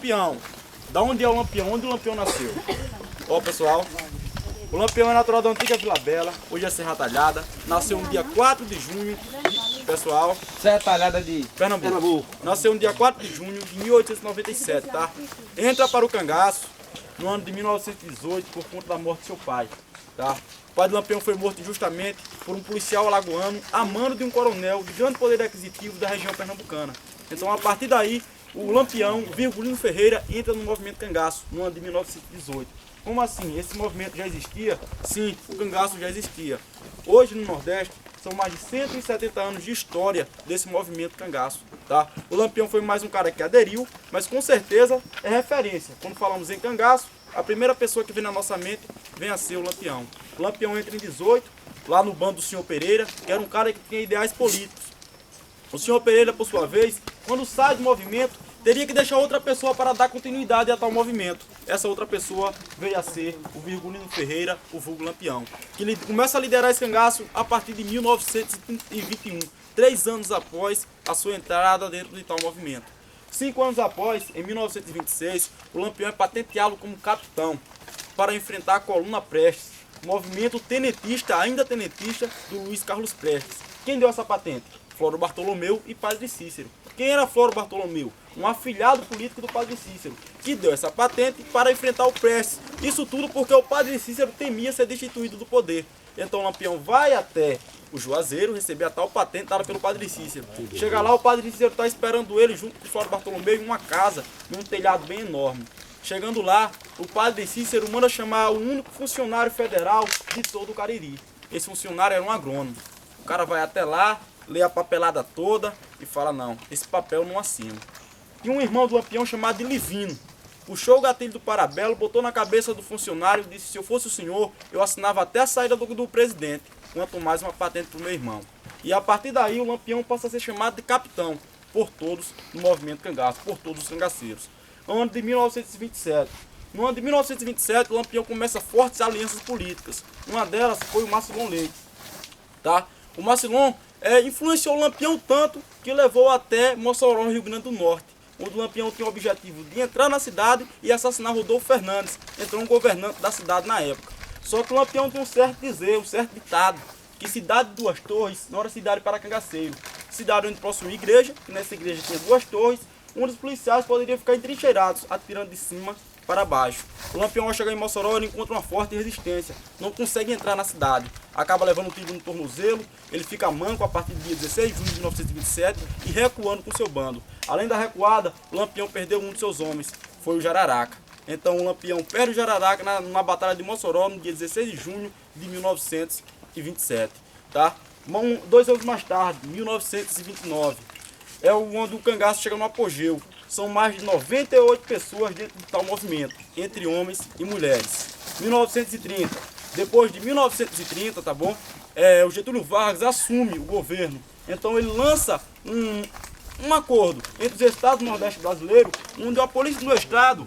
Lampião. Da onde é o Lampião? Onde o Lampião nasceu? Ó, pessoal, o Lampião é natural da antiga Vila Bela, hoje é Serra Talhada. Nasceu no dia 4 de junho, pessoal. Serra Talhada de Pernambuco. Nasceu no dia 4 de junho de 1897, tá? Entra para o cangaço no ano de 1918 por conta da morte de seu pai, tá? O pai do Lampião foi morto injustamente por um policial alagoano a mando de um coronel de grande poder aquisitivo da região pernambucana. Então, a partir daí, o Lampião, Virgulino Ferreira, entra no movimento cangaço no ano de 1918. Como assim? Esse movimento já existia? Sim, o cangaço já existia. Hoje no Nordeste, são mais de 170 anos de história desse movimento cangaço, tá? O Lampião foi mais um cara que aderiu, mas com certeza é referência. Quando falamos em cangaço, a primeira pessoa que vem na nossa mente vem a ser o Lampião. O Lampião entra em 18, lá no bando do senhor Pereira, que era um cara que tinha ideais políticos. O senhor Pereira, por sua vez, quando sai do movimento, teria que deixar outra pessoa para dar continuidade a tal movimento. Essa outra pessoa veio a ser o Virgulino Ferreira, o vulgo Lampião, que ele começa a liderar esse cangaço a partir de 1921, 3 anos após a sua entrada dentro de tal movimento. 5 anos após, em 1926, o Lampião é patenteado como capitão para enfrentar a Coluna Prestes, movimento tenentista, ainda tenentista, do Luiz Carlos Prestes. Quem deu essa patente? Floro Bartolomeu e Padre Cícero. Quem era Floro Bartolomeu? Um afilhado político do Padre Cícero, que deu essa patente para enfrentar o Prestes. Isso tudo porque o Padre Cícero temia ser destituído do poder. Então o Lampião vai até o Juazeiro receber a tal patente dada pelo Padre Cícero. Chega lá, o Padre Cícero está esperando ele junto com o Floro Bartolomeu em uma casa, num telhado bem enorme. Chegando lá, o Padre Cícero manda chamar o único funcionário federal de todo o Cariri. Esse funcionário era um agrônomo. O cara vai até lá, lê a papelada toda e fala: não, esse papel não assina. E um irmão do Lampião chamado de Livino puxou o gatilho do parabelo, botou na cabeça do funcionário e disse: se eu fosse o senhor, eu assinava até a saída do presidente, quanto mais uma patente para o meu irmão. E a partir daí o Lampião passa a ser chamado de capitão por todos no movimento cangaço, por todos os cangaceiros. No ano de 1927. No ano de 1927, o Lampião começa fortes alianças políticas. Uma delas foi o Macilon Leite, tá? O Macilon influenciou o Lampião tanto que levou até Mossoró, Rio Grande do Norte, onde o Lampião tinha o objetivo de entrar na cidade e assassinar Rodolfo Fernandes, então um governante da cidade na época. Só que o Lampião tem um certo dizer, um certo ditado, que cidade de 2 torres não era cidade para cangaceiro. Cidade onde possuía igreja, que nessa igreja tinha 2 torres, onde os policiais poderiam ficar entrincheirados, atirando de cima para baixo. O Lampião, ao chegar em Mossoró, ele encontra uma forte resistência, não consegue entrar na cidade, acaba levando um tiro no tornozelo, ele fica manco a partir do dia 16 de junho de 1927 e recuando com seu bando. Além da recuada, o Lampião perdeu um de seus homens, foi o Jararaca. Então o Lampião perde o Jararaca na batalha de Mossoró no dia 16 de junho de 1927. Tá? 2 anos mais tarde, 1929, é onde o cangaço chega no apogeu. São mais de 98 pessoas dentro de tal movimento, entre homens e mulheres. 1930. Depois de 1930, tá bom? O Getúlio Vargas assume o governo. Então ele lança um acordo entre os estados do Nordeste brasileiro, onde a polícia do estado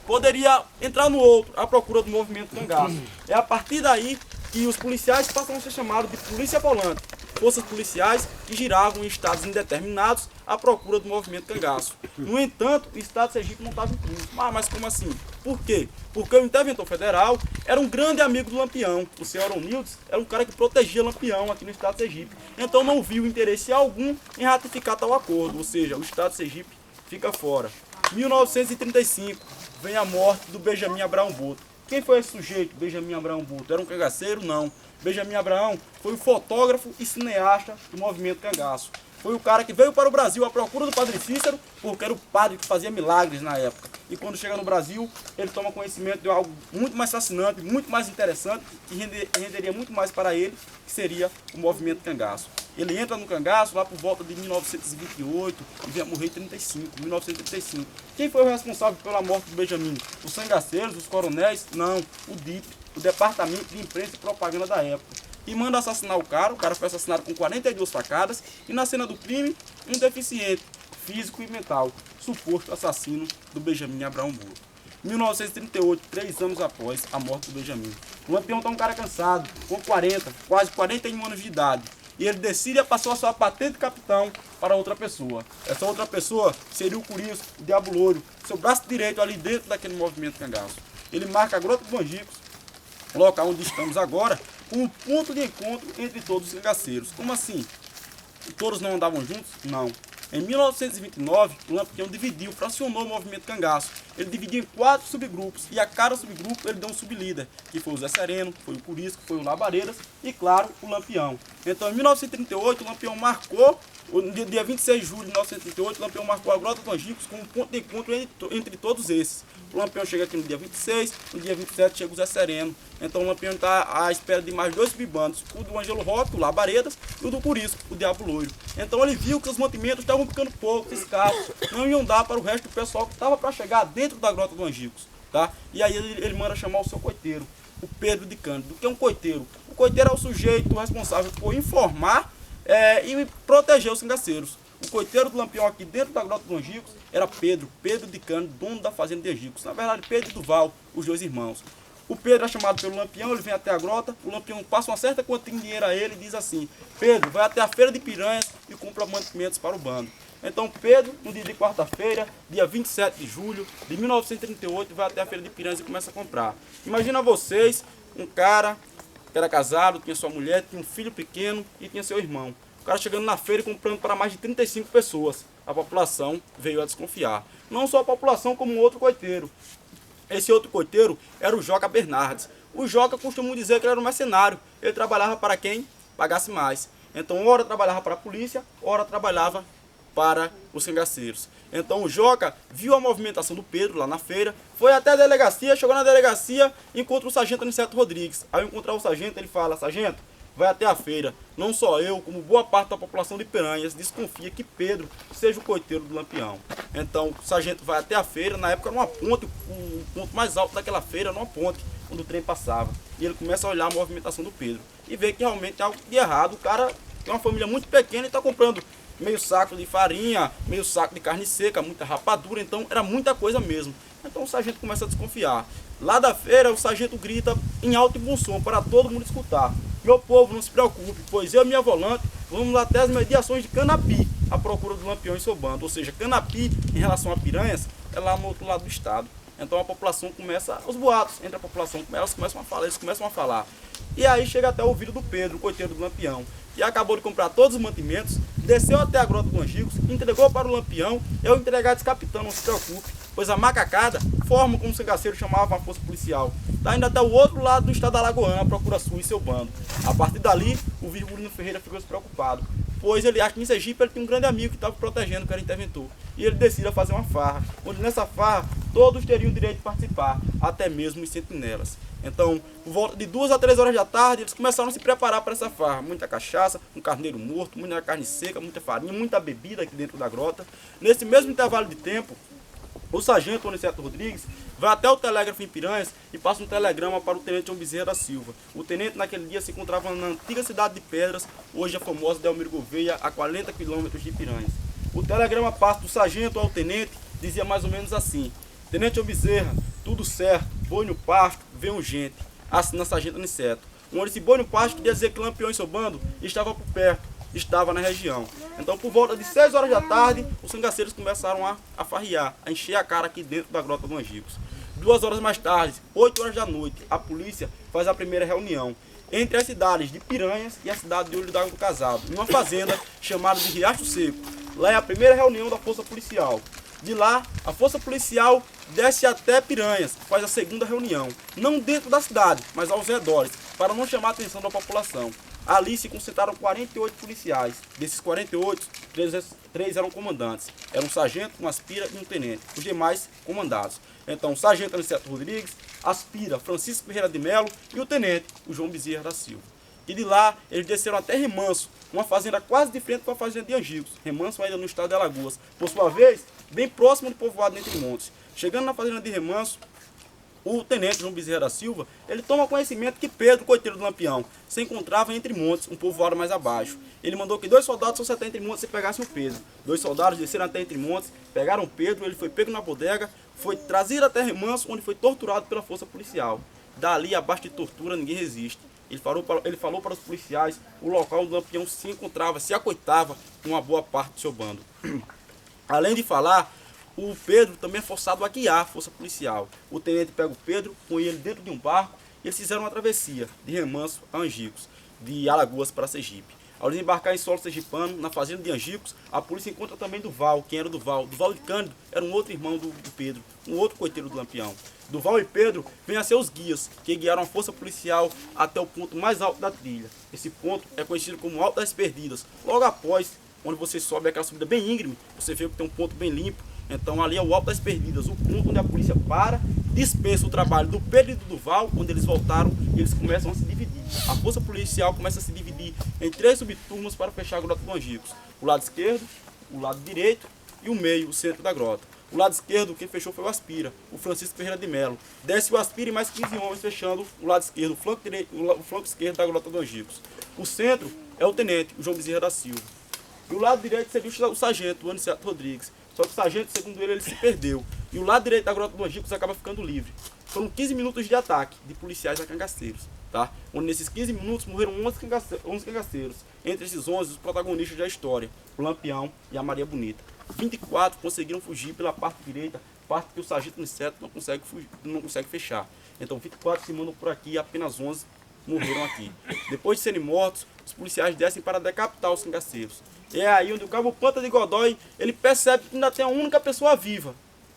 poderia entrar no outro, à procura do movimento cangaço. É a partir daí que os policiais passam a ser chamados de polícia volante, forças policiais que giravam em estados indeterminados à procura do movimento cangaço. No entanto, o estado de Sergipe não estava incluso. Mas como assim? Por quê? Porque o interventor federal era um grande amigo do Lampião. O senhor Onildes era um cara que protegia Lampião aqui no estado de Sergipe. Então não viu interesse algum em ratificar tal acordo, ou seja, o estado de Sergipe fica fora. 1935, vem a morte do Benjamin Abraão Boto. Quem foi esse sujeito, Benjamin Abraão Boto? Era um cangaceiro? Não. Benjamin Abraão foi o fotógrafo e cineasta do movimento cangaço. Foi o cara que veio para o Brasil à procura do Padre Cícero, porque era o padre que fazia milagres na época. E quando chega no Brasil, ele toma conhecimento de algo muito mais fascinante, muito mais interessante, que renderia muito mais para ele, que seria o movimento cangaço. Ele entra no cangaço lá por volta de 1928 e vem a morrer em 1935. Quem foi o responsável pela morte do Benjamin? Os cangaceiros, os coronéis? Não, o DIP, o Departamento de Imprensa e Propaganda da época. E manda assassinar o cara foi assassinado com 42 facadas e na cena do crime, um deficiente físico e mental, suposto assassino do Benjamin Abraão Boto. 1938, 3 anos após a morte do Benjamin. O Lampião está um cara cansado, com 40, quase 41 anos de idade. e ele decide passar a sua patente de capitão para outra pessoa. Essa outra pessoa seria o Curisco, o Diabo Louro, seu braço direito ali dentro daquele movimento cangaço. Ele marca a Grota dos Angicos, local onde estamos agora, como ponto de encontro entre todos os cangaceiros. Como assim? Todos não andavam juntos? Não. Em 1929, o Lampião dividiu, fracionou o movimento cangaço. Ele dividiu em 4 subgrupos e a cada subgrupo ele deu um sublíder, que foi o Zé Sereno, foi o Curisco, foi o Labaredas e, claro, o Lampião. Então, em 1938, o Lampião marcou, no dia 26 de julho de 1938, o Lampião marcou a Grota dos Angicos como ponto de encontro entre todos esses. O Lampião chega aqui no dia 26, no dia 27 chega o Zé Sereno. Então o Lampião está à espera de mais 2 subbandos, o do Ângelo Roque, o Labaredas, e o do Curisco, o Diabo Loiro. Então ele viu que os mantimentos estavam ficando poucos, escassos, não iam dar para o resto do pessoal que estava para chegar dentro da Grota dos Angicos. Tá? E aí ele manda chamar o seu coiteiro, o Pedro de Cândido. O que é um coiteiro? O coiteiro é o sujeito responsável por informar e proteger os cangaceiros. O coiteiro do Lampião aqui dentro da Grota dos Angicos era Pedro de Cândido, dono da fazenda de Angicos. Na verdade, Pedro e Duval, os 2 irmãos. O Pedro é chamado pelo Lampião, ele vem até a grota, o Lampião passa uma certa quantia de dinheiro a ele e diz assim: Pedro, vai até a feira de Piranhas e compra mantimentos para o bando. Então Pedro, no dia de quarta-feira, dia 27 de julho de 1938, vai até a feira de Piranhas e começa a comprar. Imagina vocês, um cara que era casado, tinha sua mulher, tinha um filho pequeno e tinha seu irmão. O cara chegando na feira e comprando para mais de 35 pessoas. A população veio a desconfiar. Não só a população, como um outro coiteiro. Esse outro coiteiro era o Joca Bernardes. O Joca costumam dizer que ele era um mercenário. Ele trabalhava para quem pagasse mais. Então, ora trabalhava para a polícia, ora trabalhava para os cangaceiros. Então, o Joca viu a movimentação do Pedro lá na feira, foi até a delegacia, chegou na delegacia e encontra o sargento Aniceto Rodrigues. Ao encontrar o sargento, ele fala: sargento, vai até a feira. Não só eu, como boa parte da população de Piranhas desconfia que Pedro seja o coiteiro do Lampião. Então o sargento vai até a feira, na época era uma ponte, o ponto mais alto daquela feira era uma ponte, onde o trem passava. E ele começa a olhar a movimentação do Pedro e vê que realmente tem algo de errado. O cara tem uma família muito pequena e está comprando meio saco de farinha, meio saco de carne seca, muita rapadura, então era muita coisa mesmo. Então o sargento começa a desconfiar. Lá da feira, o sargento grita em alto e bom som para todo mundo escutar: meu povo, não se preocupe, pois eu e minha volante vamos até as mediações de Canapi, à procura do Lampião e seu bando. Ou seja, Canapi, em relação a Piranhas, é lá no outro lado do estado. Então a população começa, os boatos entre a população, eles começam a falar. E aí chega até o ouvido do Pedro, o coiteiro do Lampião, que acabou de comprar todos os mantimentos, desceu até a Grota dos Angicos, entregou para o Lampião. Eu entregar esse capitão, não se preocupe, pois a macacada forma, como os cangaceiros chamavam, a força policial. Está indo até o outro lado do estado da Alagoana, a procura sua e seu bando. A partir dali, o Virgulino Ferreira ficou despreocupado, pois ele acha que em Sergipe ele tinha um grande amigo que estava protegendo, que era interventor. E ele decide fazer uma farra, onde nessa farra todos teriam o direito de participar, até mesmo os sentinelas. Então, por volta de 2 a 3 horas da tarde, eles começaram a se preparar para essa farra. Muita cachaça, um carneiro morto, muita carne seca, muita farinha, muita bebida aqui dentro da grota. Nesse mesmo intervalo de tempo, o sargento Aniceto Rodrigues vai até o telégrafo em Piranhas e passa um telegrama para o tenente João Bezerra da Silva. O tenente naquele dia se encontrava na antiga cidade de Pedras, hoje a famosa Delmiro Gouveia, a 40 quilômetros de Piranhas. O telegrama passa do sargento ao tenente, dizia mais ou menos assim: tenente João Bezerra, tudo certo, boi no pasto, venham gente. Assina sargento Aniceto. Onde esse boi no pasto queria dizer que o Lampião e seu bando estava por perto, estava na região. Então, por volta de 6 horas da tarde, os cangaceiros começaram a farrear, a encher a cara aqui dentro da Grota dos Angicos. 2 horas mais tarde, 8 horas da noite, a polícia faz a primeira reunião entre as cidades de Piranhas e a cidade de Olho d'Água do Casado, numa fazenda chamada de Riacho Seco. Lá é a primeira reunião da força policial. De lá, a força policial desce até Piranhas, faz a segunda reunião, não dentro da cidade, mas aos redores, para não chamar a atenção da população. Ali se concentraram 48 policiais. Desses 48, 3 eram comandantes. Era um sargento, um aspira e um tenente. Os demais, comandados. Então, o sargento Aniceto Rodrigues, aspira Francisco Ferreira de Melo e o tenente, o João Bezerra da Silva. E de lá, eles desceram até Remanso, uma fazenda quase de frente com a fazenda de Angicos. Remanso ainda no estado de Alagoas. Por sua vez, bem próximo do povoado Entre Montes. Chegando na fazenda de Remanso, o tenente João Bezerra da Silva, ele toma conhecimento que Pedro, coiteiro do Lampião, se encontrava em Entre Montes, um povoado mais abaixo. Ele mandou que 2 soldados fossem até Entre Montes e pegassem o Pedro. 2 soldados desceram até Entre Montes, pegaram o Pedro, ele foi pego na bodega, foi trazido até Remanso, onde foi torturado pela força policial. Dali, abaixo de tortura, ninguém resiste. Ele falou para os policiais o local onde o Lampião se encontrava, se acoitava com uma boa parte do seu bando. Além de falar, o Pedro também é forçado a guiar a força policial. O tenente pega o Pedro, põe ele dentro de um barco e eles fizeram uma travessia de Remanso a Angicos, de Alagoas para Sergipe. Ao desembarcar em solo sergipano, na fazenda de Angicos, a polícia encontra também Duval. Quem era Duval? Duval e Cândido era um outro irmão do Pedro, um outro coiteiro do Lampião. Duval e Pedro vêm a ser os guias, que guiaram a força policial até o ponto mais alto da trilha. Esse ponto é conhecido como Alto das Perdidas. Logo após, onde você sobe aquela subida bem íngreme, você vê que tem um ponto bem limpo. Então ali é o Alto das Perdidas, o ponto onde a polícia para, dispensa o trabalho do Pedro e do Duval. Quando eles voltaram, eles começam a se dividir. A força policial começa a se dividir em 3 subturmas para fechar a Grota dos Angicos. O lado esquerdo, o lado direito e o meio, o centro da grota. O lado esquerdo, quem fechou foi o Aspira, o Francisco Ferreira de Melo. Desce o Aspira e mais 15 homens fechando o lado esquerdo, o flanco esquerdo da Grota dos Angicos. O centro é o tenente, o João Bezerra da Silva. E o lado direito seria o sargento, o Aniceto Rodrigues. Só que o sargento, segundo ele se perdeu. E o lado direito da Grota dos Angicos acaba ficando livre. Foram 15 minutos de ataque de policiais a cangaceiros, tá? Onde nesses 15 minutos morreram 11 cangaceiros. Entre esses 11, os protagonistas da história, o Lampião e a Maria Bonita. 24 conseguiram fugir pela parte direita, parte que o sargento Aniceto não consegue fechar. Então 24 se mandam por aqui e apenas 11 morreram aqui. Depois de serem mortos, os policiais descem para decapitar os cangaceiros. É aí onde o cabo Panta de Godói, ele percebe que ainda tem uma única pessoa viva.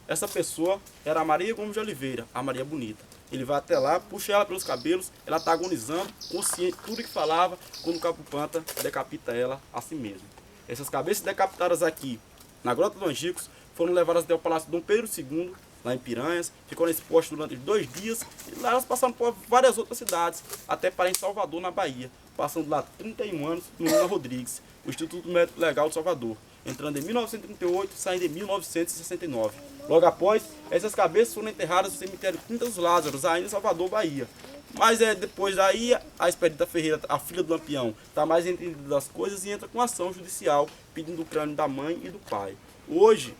Essa pessoa era a Maria Gomes de Oliveira, a Maria Bonita. Ele vai até lá, puxa ela pelos cabelos, ela está agonizando, consciente de tudo que falava, quando o cabo Panta decapita ela a si mesmo. Essas cabeças decapitadas aqui, na Grota dos Angicos, foram levadas até o Palácio Dom Pedro II, lá em Piranhas, ficou nesse posto durante 2 dias, e lá elas passaram por várias outras cidades, até para em Salvador, na Bahia, passando lá 31 anos no Lula Rodrigues, o Instituto Médico Legal de Salvador, entrando em 1938 e saindo em 1969. Logo após, essas cabeças foram enterradas no cemitério Quinta dos Lázaros, ainda em Salvador, Bahia. Mas depois daí, a Expedita Ferreira, a filha do Lampião, está mais entendida das coisas e entra com ação judicial, pedindo o crânio da mãe e do pai. Hoje,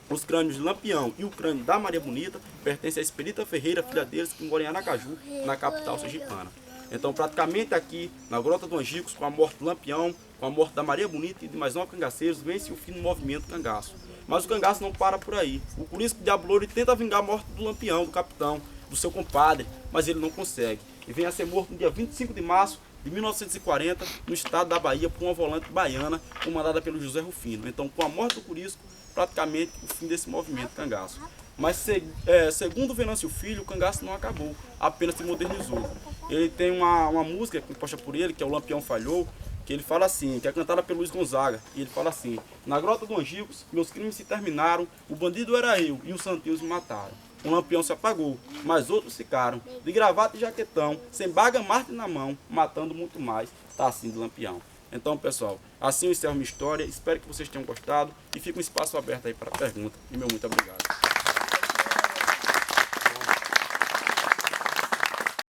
os crânios de Lampião e o crânio da Maria Bonita pertencem à Expedita Ferreira, filha deles, que mora em Aracaju, na capital sergipana. Então, praticamente aqui, na Grota dos Angicos, com a morte do Lampião, com a morte da Maria Bonita e de mais 9 cangaceiros, vence o fim do movimento cangaço. Mas o cangaço não para por aí. O Curisco Diabo Louro tenta vingar a morte do Lampião, do capitão, do seu compadre, mas ele não consegue. E vem a ser morto no dia 25 de março de 1940, no estado da Bahia, por uma volante baiana, comandada pelo José Rufino. Então, com a morte do Curisco, praticamente o fim desse movimento cangaço. Mas segundo Venâncio Filho, o cangaço não acabou, apenas se modernizou. Ele tem uma música composta por ele, que é o Lampião Falhou, que ele fala assim, que é cantada pelo Luiz Gonzaga, e ele fala assim: na Grota dos Angicos, meus crimes se terminaram, o bandido era eu e os santinhos me mataram. Um lampião se apagou, mas outros ficaram, de gravata e jaquetão, sem baga Marte na mão, matando muito mais, tá assim de Lampião. Então, pessoal, assim eu encerro minha história, espero que vocês tenham gostado e fica um espaço aberto aí para pergunta, e meu muito obrigado.